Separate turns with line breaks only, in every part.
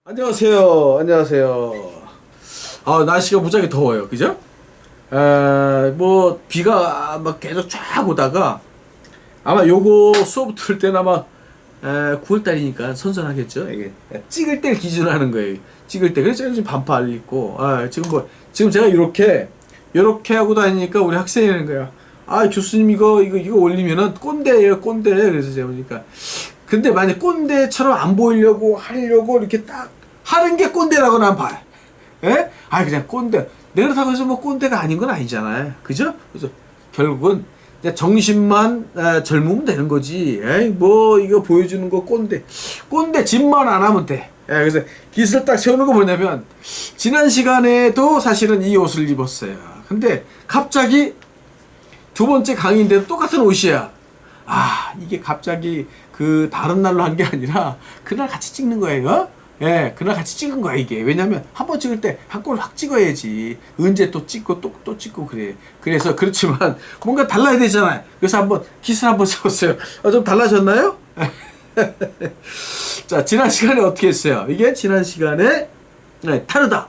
안녕하세요. 안녕하세요. 날씨가 무지하게 더워요. 그죠? 비가 막 계속 쫙 오다가 아마 요거 수업 들을 때는 아마 9월달이니까 선선하겠죠. 이게 찍을 때를 기준으로 하는 거예요. 찍을 때. 그래서 제가 지금 반팔 입고, 지금 제가 이렇게 하고 다니니까 우리 학생이 하는 거야. 교수님 이거 올리면은 꼰대예요, 꼰대. 그래서 제가 보니까. 근데 만약 꼰대처럼 안 보이려고 하려고 이렇게 딱 하는 게 꼰대라고 난 봐요. 예? 그냥 꼰대. 그렇다고 해서 뭐 꼰대가 아닌 건 아니잖아요. 그죠? 그래서 결국은 정신만 젊으면 되는 거지. 이거 보여주는 거 꼰대. 꼰대 짓만 안 하면 돼. 그래서 기술 딱 세우는 거 뭐냐면, 지난 시간에도 사실은 이 옷을 입었어요. 근데 갑자기 두 번째 강의인데도 똑같은 옷이야. 이게 갑자기 그 다른 날로 한 게 아니라 그날 같이 찍는 거예요. 그날 같이 찍은 거야 이게. 왜냐면 한 번 찍을 때 한 꼴 확 찍어야지. 언제 또 찍고 또 찍고 그래. 그래서 그렇지만 뭔가 달라야 되잖아요. 그래서 한번 기술 한번 세웠어요. 좀 달라졌나요? 자, 지난 시간에 어떻게 했어요? 이게 지난 시간에 다르다.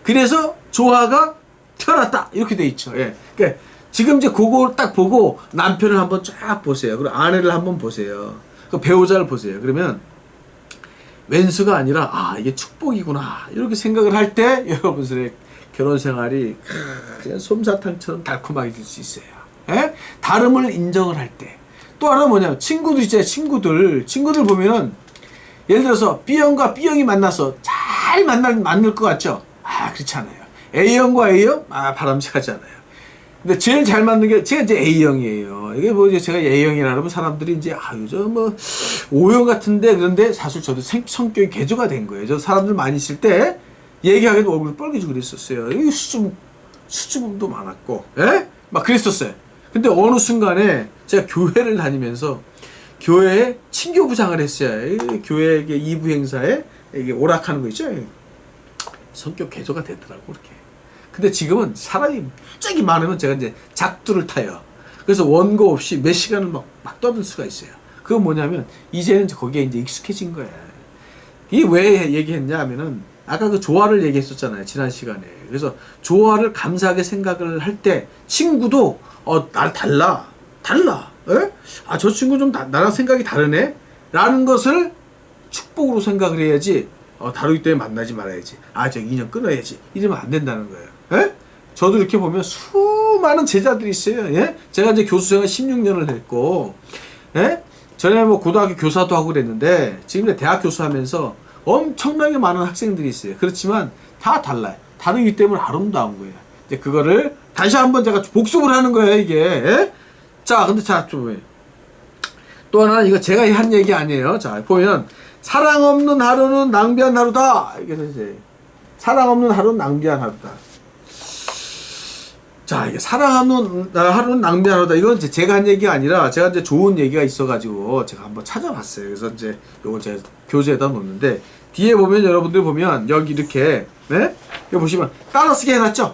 그래서 조화가 태어났다. 이렇게 돼 있죠. 그러니까 지금 이제 그거 딱 보고 남편을 한번 쫙 보세요. 그리고 아내를 한번 보세요. 그 배우자를 보세요. 그러면 왼수가 아니라 이게 축복이구나 이렇게 생각을 할 때 여러분들의 결혼 생활이 그냥 솜사탕처럼 달콤하게 될 수 있어요. 다름을 인정을 할 때. 또 하나 뭐냐면 친구들 있잖아요. 친구들 보면은 예를 들어서 B형과 B형이 만나서 잘 만날 것 같죠? 그렇지 않아요. A형과 A형 바람직하지 않아요. 근데 제일 잘 맞는 게 제가 이제 A형이에요. 이게 뭐 이제 제가 A형이라 그러면 사람들이 이제 요즘 뭐 O형 같은데, 그런데 사실 저도 성격이 개조가 된 거예요. 저 사람들 많이 있을 때 얘기하기도 얼굴이 빨개지고 그랬었어요. 수줍음도 많았고, 막 그랬었어요. 근데 어느 순간에 제가 교회를 다니면서 교회에 친교부장을 했어요. 교회 이부 행사에 이게 오락하는 거 있죠. 성격 개조가 되더라고 그렇게. 근데 지금은 사람이 갑자기 많으면 제가 이제 작두를 타요. 그래서 원고 없이 몇 시간을 막 떠들 수가 있어요. 그건 뭐냐면 이제는 거기에 이제 익숙해진 거야. 이게 왜 얘기했냐 하면은 아까 그 조화를 얘기했었잖아요. 지난 시간에. 그래서 조화를 감사하게 생각을 할 때 친구도 날 달라. 저 친구 좀 나랑 생각이 다르네. 라는 것을 축복으로 생각을 해야지. 다루기 때문에 만나지 말아야지. 저 인연 끊어야지. 이러면 안 된다는 거예요. 저도 이렇게 보면 수많은 제자들이 있어요. 제가 이제 교수 생활 16년을 했고, 전에 뭐 고등학교 교사도 하고 그랬는데, 지금 이제 대학 교수 하면서 엄청나게 많은 학생들이 있어요. 그렇지만 다 달라요. 다르기 때문에 아름다운 거예요. 이제 그거를 다시 한번 제가 복습을 하는 거예요, 이게. 근데 또 하나는 이거 제가 한 얘기 아니에요. 보면, 사랑 없는 하루는 낭비한 하루다. 이게 이제 사랑 없는 하루는 낭비한 하루다. 이게 사랑 없는 하루는 낭비한 하루다. 이건 이제 제가 한 얘기가 아니라 제가 이제 좋은 얘기가 있어가지고 제가 한번 찾아봤어요. 그래서 이제 요걸 제가 교재에다 놓는데, 뒤에 보면 여러분들 보면 여기 이렇게 여기 보시면 따라쓰기 해놨죠.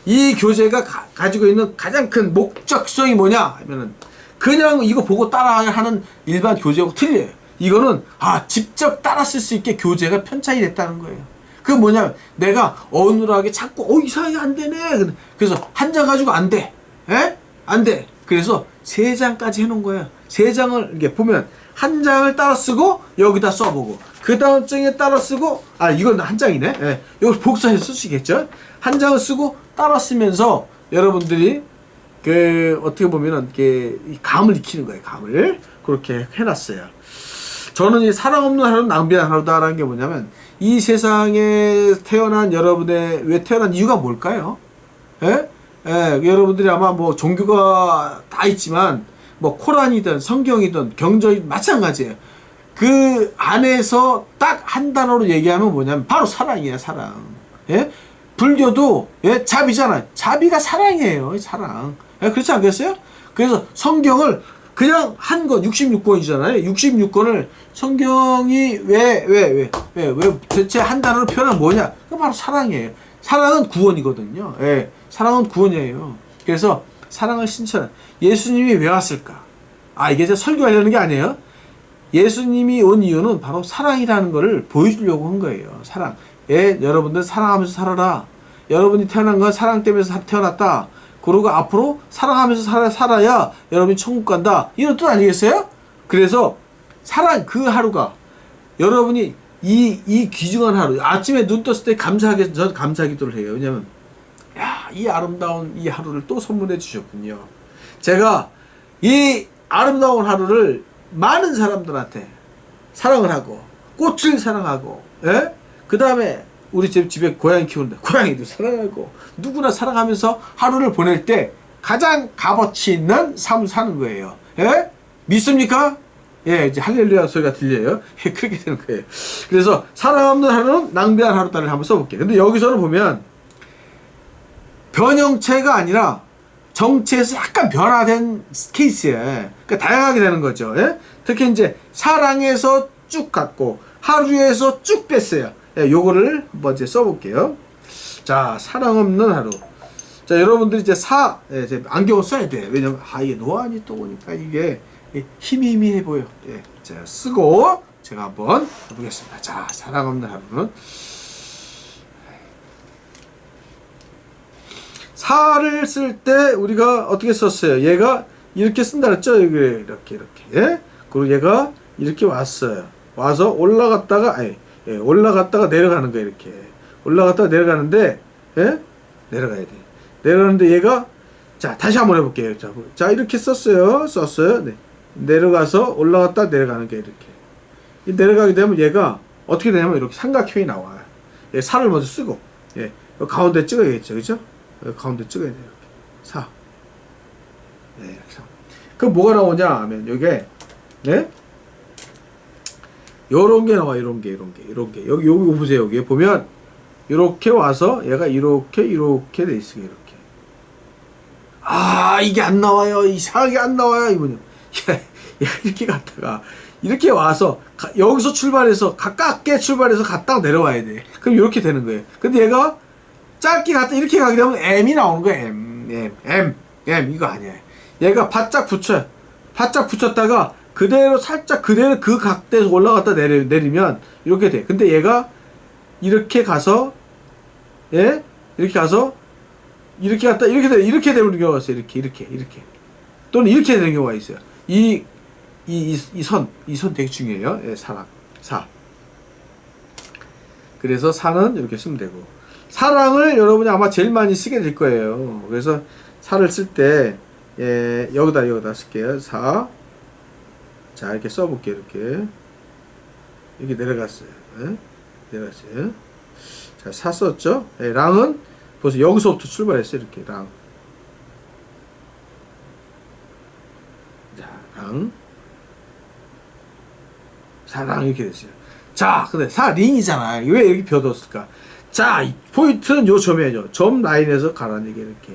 이 교재가 가지고 있는 가장 큰 목적성이 뭐냐 하면은 그냥 이거 보고 따라하는 일반 교재하고 틀려요. 이거는 직접 따라 쓸 수 있게 교재가 편찬이 됐다는 거예요. 그건 뭐냐면 내가 어눌하게 자꾸 이상하게 안 되네. 그래서 한 장 가지고 안 돼. 안 돼. 그래서 3장까지 해놓은 거예요. 3장을 이렇게 보면 한 장을 따라 쓰고 여기다 써보고, 그 다음 장에 따라 쓰고, 이건 한 장이네. 이걸 복사해서 쓸 수 있겠죠. 한 장을 쓰고 따라 쓰면서 여러분들이 어떻게 보면은 이렇게 감을 익히는 거예요. 감을 그렇게 해놨어요. 저는 이 사랑 없는 하루는 낭비한 하루다라는 게 뭐냐면, 이 세상에 태어난 여러분의 왜 태어난 이유가 뭘까요? 여러분들이 아마 뭐 종교가 다 있지만 뭐 코란이든 성경이든 경전이든 마찬가지예요. 그 안에서 딱 한 단어로 얘기하면 뭐냐면 바로 사랑이에요. 사랑. 불교도 자비잖아요. 자비가 사랑이에요. 사랑. 그렇지 않겠어요? 그래서 성경을 그냥 한 권, 66권이잖아요. 66권을 성경이 왜 대체 한 단어로 표현하면 뭐냐? 그 바로 사랑이에요. 사랑은 구원이거든요. 사랑은 구원이에요. 그래서 사랑을 신천한 예수님이 왜 왔을까? 이게 이제 설교하려는 게 아니에요. 예수님이 온 이유는 바로 사랑이라는 것을 보여주려고 한 거예요. 사랑. 예, 여러분들 사랑하면서 살아라. 여러분이 태어난 건 사랑 때문에 태어났다. 그리고 앞으로 사랑하면서 살아야 여러분이 천국 간다. 이런 뜻 아니겠어요? 그래서 사랑 그 하루가 여러분이 이 귀중한 하루, 아침에 눈 떴을 때 전 감사 기도를 해요. 왜냐면 야, 이 아름다운 이 하루를 또 선물해 주셨군요. 제가 이 아름다운 하루를 많은 사람들한테 사랑을 하고 꽃을 사랑하고, 예? 그 다음에 우리 집에 고양이 키우는데 고양이도 사랑하고 누구나 사랑하면서 하루를 보낼 때 가장 값어치 있는 삶을 사는 거예요. 예? 믿습니까? 예, 이제 할렐루야 소리가 들려요. 예, 그렇게 되는 거예요. 그래서 사랑 없는 하루는 낭비한 하루 따를 한번 써볼게요. 근데 여기서는 보면 변형체가 아니라 정체에서 약간 변화된 케이스예요. 그러니까 다양하게 되는 거죠. 예? 특히 이제 사랑에서 쭉 갔고 하루에서 쭉 뺐어요. 예, 요거를 한번 이제 써볼게요. 자, 사랑 없는 하루. 자, 여러분들이 이제 예, 이제 안경을 써야 돼. 왜냐면 이게 노안이 또 오니까 이게 희미해 보여. 예, 자, 쓰고 제가 한번 해보겠습니다. 자, 사랑 없는 하루는 사를 쓸 때 우리가 어떻게 썼어요? 얘가 이렇게 쓴다 그랬죠? 이렇게. 예? 그리고 얘가 이렇게 왔어요. 와서 올라갔다가 올라갔다가 내려가는 거예요. 이렇게 올라갔다가 내려가는데, 예? 내려가야 돼. 내려가는데 얘가, 자, 다시 한번 해볼게요. 자, 이렇게 썼어요. 네. 내려가서 올라갔다 내려가는 게 이렇게. 내려가게 되면 얘가 어떻게 되냐면 이렇게 삼각형이 나와요. 예, 살을 먼저 쓰고, 예, 가운데 찍어야겠죠, 그죠? 가운데 찍어야 돼요. 이렇게. 사. 네, 이렇게. 그럼 뭐가 나오냐 하면 요게, 예? 요런 게 나와, 이런 게. 여기 보세요. 여기 보면, 이렇게 와서 얘가 이렇게 돼 있어요. 이렇게. 이게 안 나와요. 이상하게 안 나와요. 이분은. 이렇게 갔다가, 이렇게 와서, 여기서 출발해서, 가깝게 출발해서 갔다가 내려와야 돼. 그럼 이렇게 되는 거예요. 근데 얘가, 짧게 갔다 이렇게 가게 되면 M이 나오는 거예요. M. 이거 아니에요. 얘가 바짝 붙였다가, 살짝 그대로 그 각대에서 올라갔다 내리면, 이렇게 돼. 근데 얘가, 이렇게 가서, 예? 이렇게 가서, 이렇게 갔다, 이렇게 되는 경우가 있어요. 이렇게. 또는 이렇게 되는 경우가 있어요. 이 선 되게 중요해요. 예, 사. 그래서 사는 이렇게 쓰면 되고. 사랑을 여러분이 아마 제일 많이 쓰게 될 거예요. 그래서 사를 쓸 때, 예, 여기다 쓸게요. 사. 자, 이렇게 써볼게요. 이렇게 내려갔어요. 예? 내려갔어요. 자, 사 썼죠? 예, 랑은 벌써 여기서부터 출발했어요. 이렇게 랑. 자, 랑. 사랑 이렇게 됐어요. 자, 근데 사링이잖아요. 왜 이렇게 벼뒀을까? 자, 포인트는 요 점이에요. 점 라인에서 가라는 얘기 이렇게.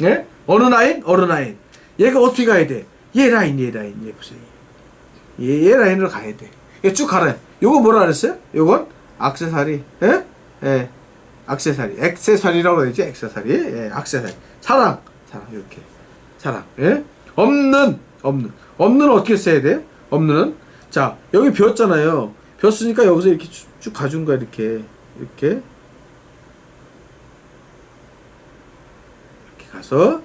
예? 어느 라인? 얘가 어떻게 가야 돼? 얘 라인. 얘 보세요. 얘 라인으로 가야 돼. 얘 쭉 가라. 요거 뭐라 그랬어요? 요건 액세서리. 예? 예. 액세서리라고 그러지? 액세서리. 예, 액세서리. 사랑 이렇게. 사랑. 예? 없는 어떻게 써야 돼? 없는은 자, 여기 벼었잖아요. 벼었으니까 여기서 이렇게 쭉 가준 거야. 이렇게 가서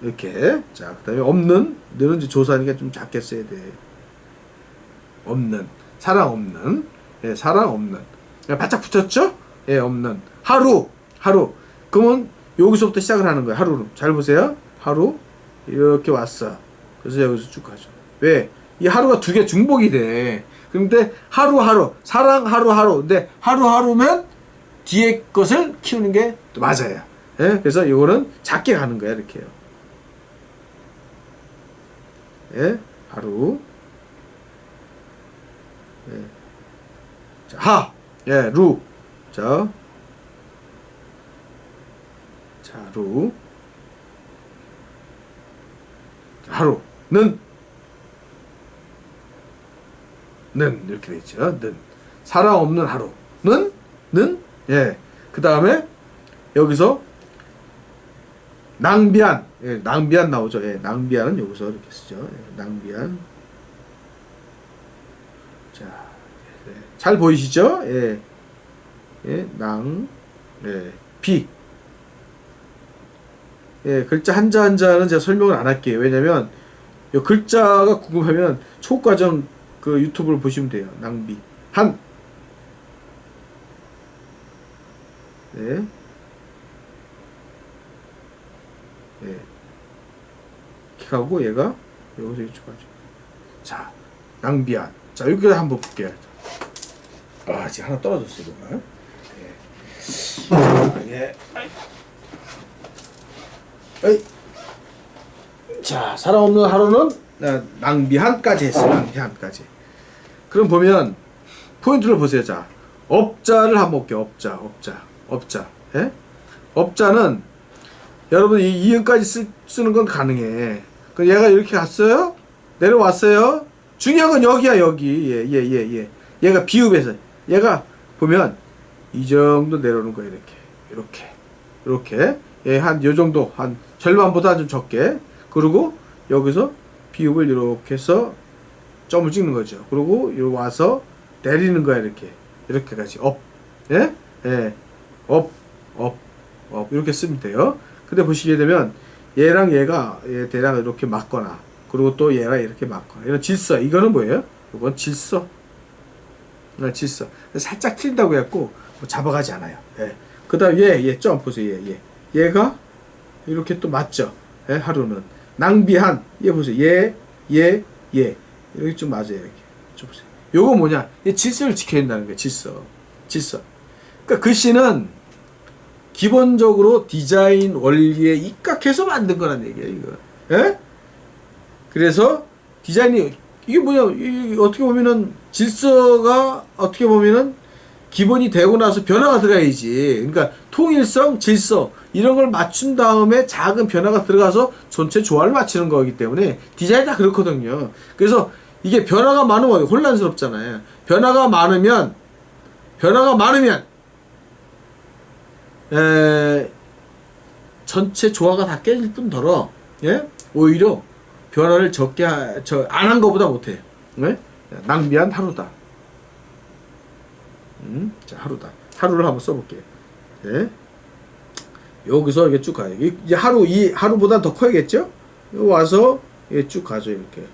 이렇게. 자, 그 다음에 없는 너는 이제 조사니까 좀 작게 써야 돼. 없는 사랑 없는. 예, 사랑 없는. 바짝 붙였죠? 예, 없는. 하루. 그러면 여기서부터 시작을 하는 거야. 하루로. 잘 보세요. 하루 이렇게 왔어. 그래서 여기서 쭉 가죠. 왜? 이 하루가 두 개 중복이 돼. 근데 하루 사랑 하루. 근데 하루면 뒤에 것을 키우는 게 또 맞아요. 예? 그래서 이거는 작게 가는 거야. 이렇게요. 예? 하루. 예. 자, 예, 루. 자, 루. 하루는 이렇게 돼 있죠. 사랑 없는 하루는 예. 그 다음에 여기서 낭비한. 예, 낭비한 나오죠. 예, 낭비한은 여기서 이렇게 쓰죠. 예, 낭비한. 자, 예, 잘 보이시죠? 예, 예, 비. 예, 글자 한자 한자는 제가 설명을 안 할게요. 왜냐면 이 글자가 궁금하면 초과정 그 유튜브를 보시면 돼요. 낭비. 한. 네. 예. 이렇게 가고 얘가 여기서 이쪽 가죠. 자, 낭비한. 자, 여기 한번 볼게요. 아, 지금 하나 떨어졌어요, 이거. 예. 예. 에이. 자, 사람 없는 하루는 낭비한까지 했어요. 낭비한까지. 그럼 보면 포인트를 보세요. 자, 업자를 한번 볼게요. 업자. 예? 업자는 여러분 이 이응까지 쓰는 건 가능해. 그 얘가 이렇게 갔어요? 내려왔어요? 중요한 건 여기야, 여기. 예. 얘가 비읍에서 얘가 보면 이 정도 내려오는 거야, 이렇게. 예, 한 요 정도, 한 절반보다 좀 적게. 그리고 여기서 비읍을 이렇게 해서 점을 찍는 거죠. 그리고 요 와서 내리는 거야, 이렇게까지. 업. 예? 예. 업. 이렇게 쓰면 돼요. 근데 보시게 되면 얘랑 얘가 대략 이렇게 맞거나, 그리고 또 얘가 이렇게 맞거나, 이런 질서. 이거는 뭐예요? 이건 질서. 질서. 살짝 틀린다고 해갖고 뭐 잡아가지 않아요. 예. 그 다음 얘 점 보세요. 얘가 이렇게 또 맞죠. 예? 하루는 낭비한. 얘 보세요. 얘 이렇게 좀 맞아요. 이렇게 좀 보세요. 요거 뭐냐? 얘 질서를 지켜야 된다는 거예요. 질서. 그러니까 글씨는 기본적으로 디자인 원리에 입각해서 만든 거란 얘기예요, 이거. 예? 그래서 디자인이 이게 뭐냐? 이게 어떻게 보면은 질서가 어떻게 보면은 기본이 되고 나서 변화가 들어가야지. 그러니까 통일성, 질서 이런 걸 맞춘 다음에 작은 변화가 들어가서 전체 조화를 맞추는 거기 때문에 디자인이 다 그렇거든요. 그래서 이게 변화가 많으면 혼란스럽잖아요. 변화가 많으면 전체 조화가 다 깨질 뿐더러, 예? 오히려 변화를 적게 안 한 것보다 못해요. 네? 낭비한 하루다. 자, 하루를 한번 써볼게요. 예? 여기서 이게 쭉 가요. 이제 하루보다 더 커야겠죠? 와서 이게 쭉 가죠, 이렇게.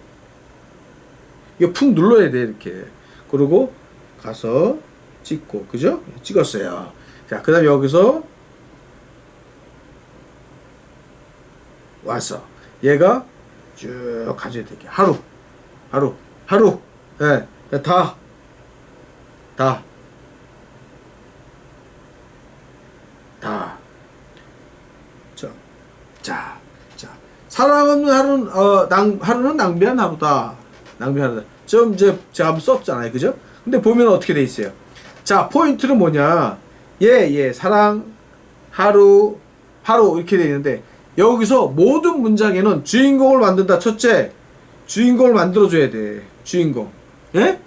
이거 푹 눌러야 돼, 이렇게. 그리고 가서 찍고, 그죠? 찍었어요. 자, 그 다음에 여기서 와서 얘가 쭉 가져야 되게. 하루. 예, 다. 자. 사랑 없는 하루는 낭비한 하루다. 좀 이제 제가 한번 썼잖아요, 그죠? 근데 보면 어떻게 돼 있어요? 자, 포인트는 뭐냐? 사랑, 하루 이렇게 돼 있는데 여기서 모든 문장에는 주인공을 만든다. 첫째, 주인공을 만들어줘야 돼. 주인공. 예?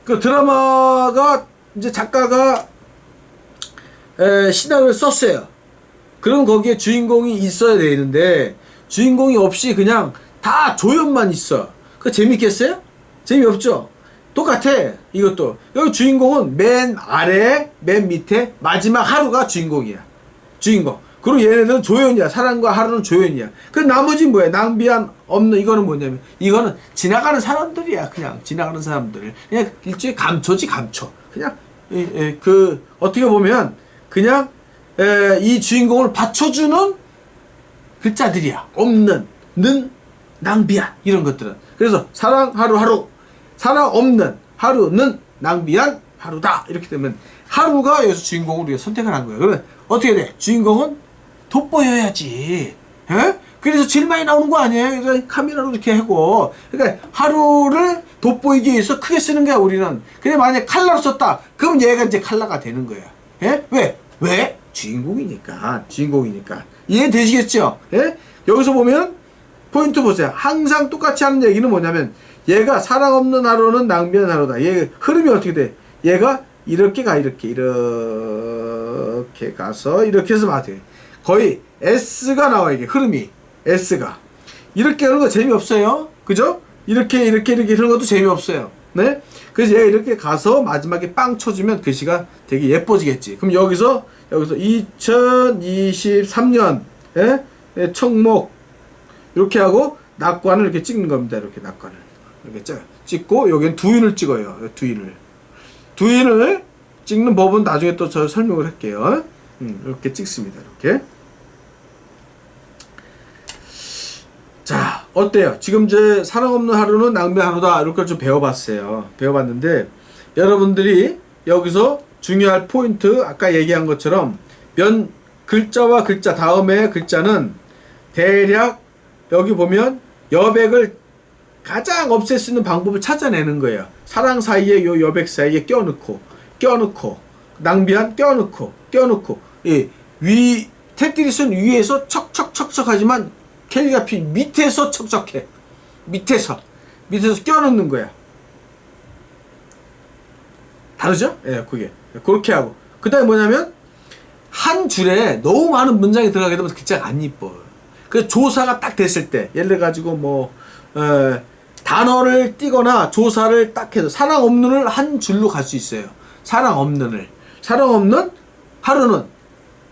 그 드라마가 이제 작가가 시나리오를 썼어요. 그럼 거기에 주인공이 있어야 되는데 주인공이 없이 그냥 다 조연만 있어. 그거 재밌겠어요? 재미없죠? 똑같아. 이것도 여기 주인공은 맨 아래 맨 밑에 마지막 하루가 주인공이야. 주인공. 그리고 얘네들은 조연이야. 사랑과 하루는 조연이야. 그 나머지 뭐야? 낭비한 없는 이거는 뭐냐면 이거는 지나가는 사람들이야. 그냥 지나가는 사람들. 그냥 일종의 감초지, 감초. 그냥 그 어떻게 보면 그냥 이 주인공을 받쳐주는 글자들이야. 없는, 는, 낭비한 이런 것들은. 그래서 사랑, 하루. 사랑 없는 하루는 낭비한 하루다. 이렇게 되면 하루가 여기서 주인공을 우리가 선택을 한 거예요. 그러면 어떻게 돼? 주인공은 돋보여야지. 에? 그래서 제일 많이 나오는 거 아니에요? 그래서 카메라로 이렇게 하고. 그러니까 하루를 돋보이기 위해서 크게 쓰는 거야, 우리는. 근데 만약에 칼라로 썼다. 그럼 얘가 이제 칼라가 되는 거야. 예? 왜? 주인공이니까. 이해되시겠죠? 예? 여기서 보면 포인트 보세요. 항상 똑같이 하는 얘기는 뭐냐면 얘가 사랑 없는 하루는 낭비한 하루다. 얘 흐름이 어떻게 돼? 얘가 이렇게 가서 이렇게 해서 맞아요. 거의 S가 나와 이게 흐름이 S가 이렇게 하는 거 재미없어요. 그죠? 이렇게 하는 것도 재미없어요. 네? 그래서 얘가 이렇게 가서 마지막에 빵 쳐주면 글씨가 되게 예뻐지겠지. 그럼 여기서 2023년 예? 청목 이렇게 하고 낙관을 이렇게 찍는 겁니다. 이렇게 낙관을 이렇게 찍고 여기는 두인을 찍어요. 두인을 찍는 법은 나중에 또 저 설명을 할게요. 이렇게 찍습니다. 이렇게. 자, 어때요? 지금 이제 사랑 없는 하루는 낭비 하루다 이렇게 좀 배워봤어요. 배워봤는데 여러분들이 여기서 중요할 포인트 아까 얘기한 것처럼 글자와 글자 다음에 글자는 대략 여기 보면 여백을 가장 없앨 수 있는 방법을 찾아내는 거예요. 사랑 사이에 요 여백 사이에 껴놓고 낭비한 껴놓고 예, 테트리스는 위에서 척척척척하지만 캘리그라피 밑에서 척척해. 밑에서 껴놓는 거야. 다르죠? 예, 그게 그렇게 하고 그 다음에 뭐냐면 한 줄에 너무 많은 문장이 들어가게 되면 글자가 안 이뻐. 그래서 조사가 딱 됐을 때 예를 들어 가지고 단어를 띄거나 조사를 딱 해서 사랑 없는을 한 줄로 갈 수 있어요. 사랑 없는 하루는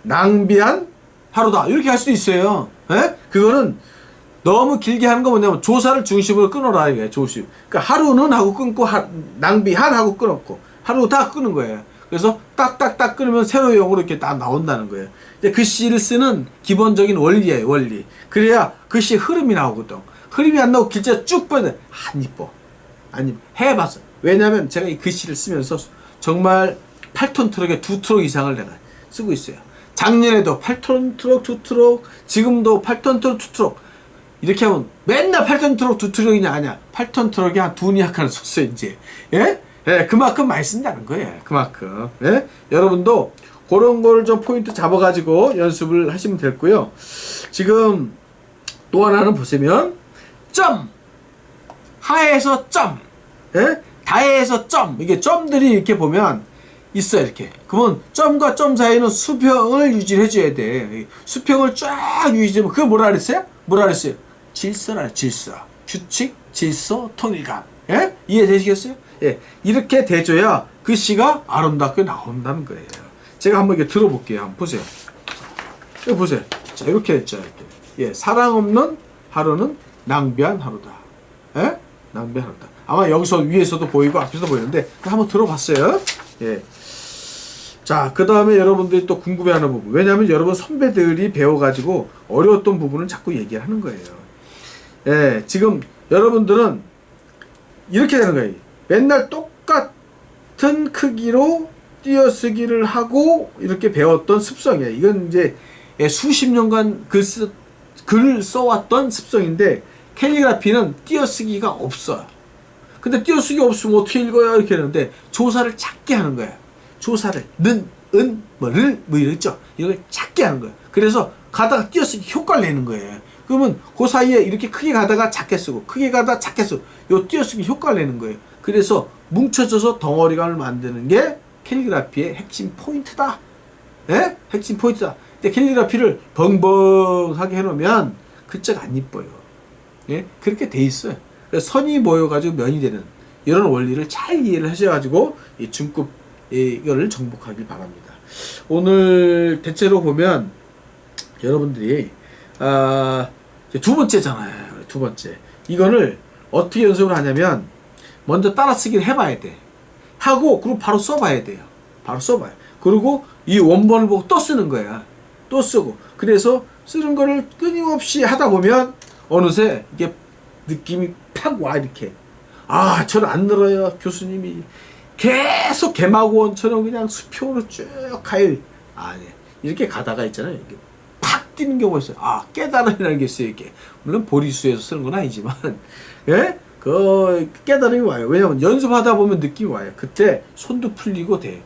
낭비한 하루다 이렇게 할 수도 있어요. 예? 그거는 너무 길게 하는 거 뭐냐면 조사를 중심으로 끊어라 이게 조심. 그러니까 하루는 하고 끊고 낭비한 하고 끊었고 하루 다 끊은 거예요. 그래서 딱딱딱 끊으면 세로의 용어로 이렇게 딱 나온다는 거예요. 이제 글씨를 쓰는 기본적인 원리예요, 원리. 그래야 글씨의 흐름이 나오거든. 흐름이 안 나오고 글자가 쭉 빠져. 안 이뻐. 해봤어. 왜냐면 제가 이 글씨를 쓰면서 정말 8톤 트럭에 2트럭 이상을 내가 쓰고 있어요. 작년에도 8톤 트럭 2트럭, 지금도 8톤 트럭 2트럭. 이렇게 하면 맨날 8톤 트럭 2트럭이냐 아니야. 8톤 트럭이 한 2니아카를 썼어요, 이제. 예? 예, 그만큼 많이 쓴다는 거예요. 그만큼. 예? 여러분도 그런 걸 좀 포인트 잡아가지고 연습을 하시면 됐고요. 지금 또 하나는 보시면 점! 하에서 점! 예? 다에서 점! 이게 점들이 이렇게 보면 있어요, 이렇게. 그러면 점과 점 사이는 수평을 유지를 해줘야 돼. 수평을 쫙 유지하면 그걸 뭐라 그랬어요? 질서라, 질서. 규칙, 질서, 통일감. 예? 이해되시겠어요? 예. 이렇게 돼줘야 글씨가 아름답게 나온다는 거예요. 제가 한번 이렇게 들어볼게요. 한번 보세요. 이거 보세요. 자, 이렇게 했죠. 이렇게. 예. 사랑 없는 하루는 낭비한 하루다. 예? 낭비한 하루다. 아마 여기서 위에서도 보이고 앞에서도 보이는데 한번 들어봤어요. 예. 자, 그 다음에 여러분들이 또 궁금해하는 부분. 왜냐하면 여러분 선배들이 배워가지고 어려웠던 부분을 자꾸 얘기를 하는 거예요. 예. 지금 여러분들은 이렇게 되는 거예요. 맨날 똑같은 크기로 띄어쓰기를 하고 이렇게 배웠던 습성이에요. 이건 이제 수십 년간 글을 써왔던 습성인데 캘리그라피는 띄어쓰기가 없어요. 근데 띄어쓰기 없으면 어떻게 읽어요? 이렇게 하는데 조사를 작게 하는 거예요. 조사를 이랬죠. 이걸 작게 하는 거예요. 그래서 가다가 띄어쓰기 효과를 내는 거예요. 그러면 그 사이에 이렇게 크게 가다가 작게 쓰고 크게 가다가 작게 쓰고 요 띄어쓰기 효과를 내는 거예요. 그래서 뭉쳐져서 덩어리감을 만드는 게 캘리그라피의 핵심 포인트다. 예? 핵심 포인트다. 근데 캘리그라피를 벙벙하게 해놓으면 글자가 안 이뻐요. 예? 그렇게 돼 있어요. 그래서 선이 모여가지고 면이 되는 이런 원리를 잘 이해를 하셔가지고 이 중급 이거를 정복하길 바랍니다. 오늘 대체로 보면 여러분들이 두 번째잖아요. 두 번째. 이거를 어떻게 연습을 하냐면 먼저 따라쓰기를 해봐야 돼. 하고 그리고 바로 써봐야 돼요. 바로 써봐요. 그리고 이 원본을 보고 또 쓰는 거야. 또 쓰고. 그래서 쓰는 거를 끊임없이 하다 보면 어느새 이게 느낌이 팍 와 이렇게. 아, 저는 안 늘어요. 교수님이 계속 개마고원처럼 그냥 수평으로 쭉 가요. 아니 이렇게 가다가 있잖아요. 이게 팍 뛰는 경우가 있어요. 아, 깨달음이라는 게 있어요. 이게 물론 보리수에서 쓰는 건 아니지만, 예, 그 깨달음이 와요. 왜냐면 연습하다 보면 느낌이 와요. 그때 손도 풀리고 돼.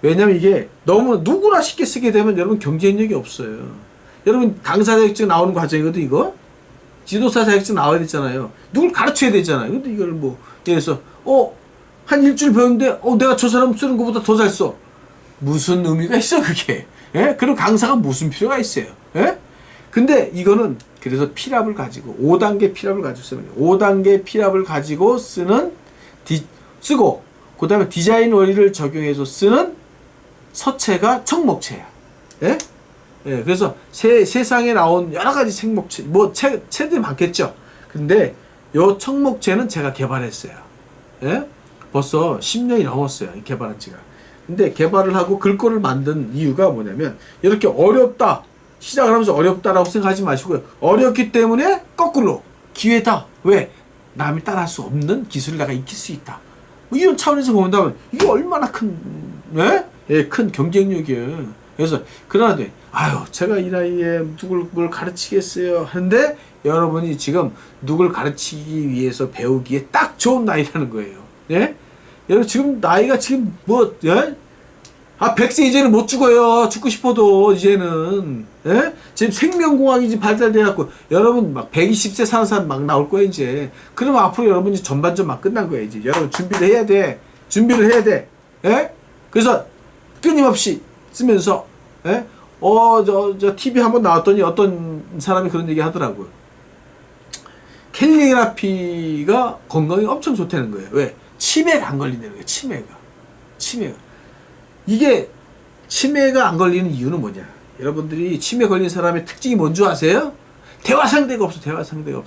왜냐면 이게 너무 누구나 쉽게 쓰게 되면 여러분 경쟁력이 없어요. 여러분 강사 자격증 나오는 과정이거든 이거. 지도사 자격증 나와야 되잖아요. 누굴 가르쳐야 되잖아요. 근데 이걸 뭐 예를 들어서 한 일주일 배웠는데 내가 저 사람 쓰는 것보다 더 잘 써. 무슨 의미가 있어 그게? 예? 그럼 강사가 무슨 필요가 있어요? 예? 근데 이거는 그래서 필압을 가지고 5단계 필압을 가지고 쓰는 거예요. 5단계 필압을 가지고 쓰고 그 다음에 디자인 원리를 적용해서 쓰는 서체가 청목체야. 예? 예, 그래서 세상에 나온 여러 가지 책목체, 뭐 책들이 많겠죠. 근데 요 청목체는 제가 개발했어요. 예? 벌써 10년이 넘었어요. 이 개발한 지가. 근데 개발을 하고 글꼴을 만든 이유가 뭐냐면 이렇게 어렵다. 시작을 하면서 어렵다라고 생각하지 마시고요. 어렵기 때문에 거꾸로 기회다. 왜? 남이 따라할 수 없는 기술을 내가 익힐 수 있다. 뭐 이런 차원에서 본다면 이게 얼마나 큰, 예? 예, 큰 경쟁력이에요. 그래서 그러나 아유 제가 이 나이에 누굴 뭘 가르치겠어요 하는데 여러분이 지금 누굴 가르치기 위해서 배우기에 딱 좋은 나이라는 거예요. 예? 여러분 지금 나이가 지금 뭐 예? 100세 이제는 못 죽어요. 죽고 싶어도 이제는 예? 지금 생명공학이 지금 발달돼갖고 여러분 막 120세 사는 사람 막 나올 거예요 이제. 그러면 앞으로 여러분이 전반전 막 끝난 거예요 이제. 여러분 준비를 해야 돼. 준비를 해야 돼. 예? 그래서 끊임없이 쓰면서 예? 저 TV 한번 나왔더니 어떤 사람이 그런 얘기 하더라고요. 캘리그라피가 건강에 엄청 좋다는 거예요. 왜? 치매가 안 걸린다는 거예요. 치매가. 이게 치매가 안 걸리는 이유는 뭐냐? 여러분들이 치매 걸린 사람의 특징이 뭔 줄 아세요? 대화 상대가 없어. 대화 상대가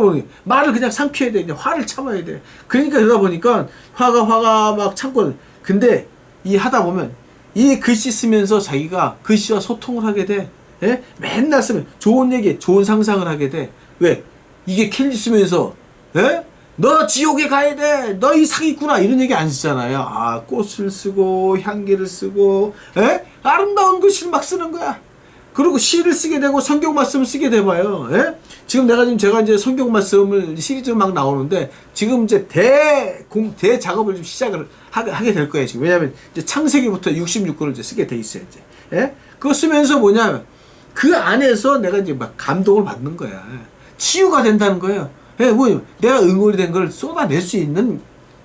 보는 게 말을 그냥 삼켜야 돼. 그냥 화를 참아야 돼. 그러니까 그러다 보니까 화가 막 참고. 근데 이 하다 보면 이 글씨 쓰면서 자기가 글씨와 소통을 하게 돼. 예? 맨날 쓰면 좋은 얘기, 좋은 상상을 하게 돼. 왜? 이게 캘리 쓰면서 예? 너 지옥에 가야 돼. 너 이 사기꾼아. 이런 얘기 안 쓰잖아요. 아, 꽃을 쓰고 향기를 쓰고 예? 아름다운 글씨를 막 쓰는 거야. 그리고 시를 쓰게 되고 성경 말씀을 쓰게 돼봐요. 예? 지금 제가 이제 성경 말씀을 시리즈로 막 나오는데 지금 이제 대 작업을 좀 시작을 하게 될 거예요. 지금 왜냐하면 이제 창세기부터 66권을 이제 쓰게 돼 있어요. 이제 예? 그거 쓰면서 뭐냐면 그 안에서 내가 이제 막 감동을 받는 거야. 치유가 된다는 거예요. 예, 뭐 내가 응원이 된 걸 쏟아낼 수 있는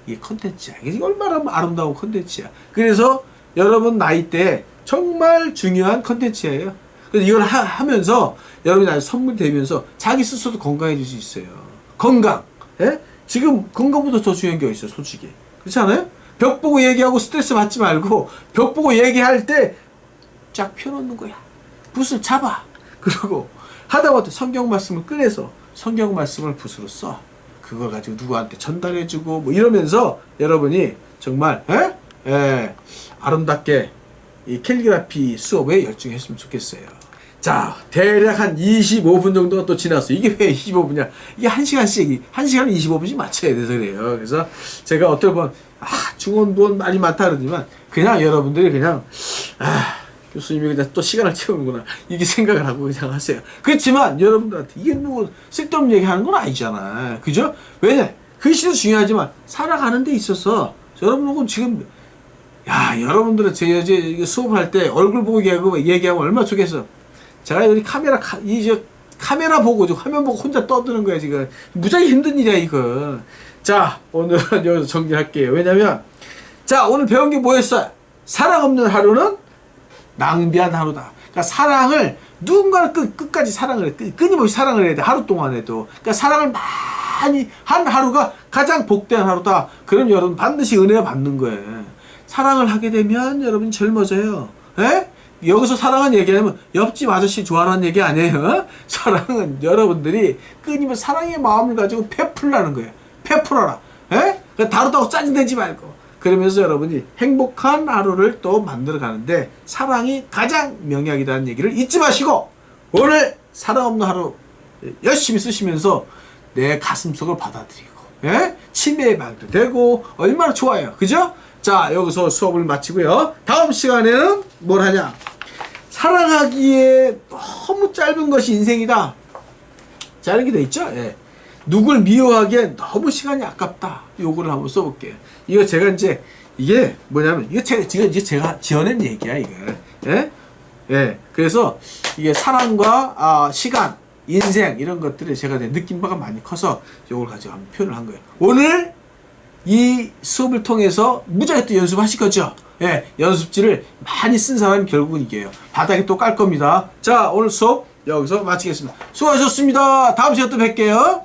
이 컨텐츠야. 이게 얼마나 아름다운 컨텐츠야. 그래서 여러분 나이 때 정말 중요한 컨텐츠예요. 그래서 이걸 하면서 여러분이 아주 선물이 되면서 자기 스스로도 건강해질 수 있어요. 건강. 예? 지금 건강보다 더 중요한 게 있어요. 솔직히. 그렇지 않아요? 벽 보고 얘기하고 스트레스 받지 말고 벽 보고 얘기할 때 쫙 펴놓는 거야. 붓을 잡아. 그리고 하다못해 성경 말씀을 꺼내서 성경 말씀을 붓으로 써. 그걸 가지고 누구한테 전달해주고 뭐 이러면서 여러분이 정말 아름답게 이 캘리그라피 수업에 열중했으면 좋겠어요. 자, 대략 한 25분 정도가 또 지났어요. 이게 왜 25분이야? 이게 1시간씩, 1시간에 25분씩 맞춰야 돼서 그래요. 그래서 제가 어떻게 보면, 중원부원 말이 많다 그러지만, 그냥 여러분들이 그냥, 교수님이 그냥 또 시간을 채우는구나. 이게 생각을 하고 그냥 하세요. 그렇지만 여러분들한테 이게 누구 쓸데없는 얘기 하는 건 아니잖아. 그죠? 왜냐? 글씨도 중요하지만, 살아가는 데 있어서, 여러분은 지금, 여러분들은 제 수업할 때 얼굴 보고 얘기하면 얼마나 좋겠어. 제가 여기 카메라 보고, 화면 보고 혼자 떠드는 거야, 지금. 무지하게 힘든 일이야, 이거. 자, 오늘은 여기서 정리할게요. 왜냐면, 자, 오늘 배운 게 뭐였어요? 사랑 없는 하루는 낭비한 하루다. 그러니까 사랑을, 누군가는 끝까지 사랑을 해. 끊임없이 사랑을 해야 돼, 하루 동안에도. 그러니까 사랑을 많이 한 하루가 가장 복된 하루다. 그럼 여러분 반드시 은혜를 받는 거예요. 사랑을 하게 되면 여러분 젊어져요. 에? 여기서 사랑은 얘기하면 옆집 아저씨 좋아하는 얘기 아니에요. 사랑은 여러분들이 끊임없이 사랑의 마음을 가지고 베풀라는 거예요. 베풀어라. 에? 다루다고 짜증내지 말고. 그러면서 여러분이 행복한 하루를 또 만들어 가는데 사랑이 가장 명약이라는 얘기를 잊지 마시고 오늘 사랑 없는 하루 열심히 쓰시면서 내 가슴속을 받아들이고 치매 예방도 되고 얼마나 좋아요. 그죠? 자, 여기서 수업을 마치고요. 다음 시간에는 뭘 하냐? 사랑하기에 너무 짧은 것이 인생이다. 자, 이렇게 돼 있죠? 예. 누굴 미워하기에 너무 시간이 아깝다. 요거를 한번 써볼게요. 이거 제가 이제, 이게 뭐냐면, 이거 제가 지어낸 얘기야, 이거. 예? 예. 그래서 이게 사랑과, 시간, 인생, 이런 것들을 제가 느낀 바가 많이 커서 요걸 가지고 한번 표현을 한 거예요. 오늘 이 수업을 통해서 무지하게 또 연습하실 거죠? 예, 연습지를 많이 쓴 사람이 결국은 이겨요. 바닥에 또 깔 겁니다. 자, 오늘 수업 여기서 마치겠습니다. 수고하셨습니다. 다음 시간에 또 뵐게요.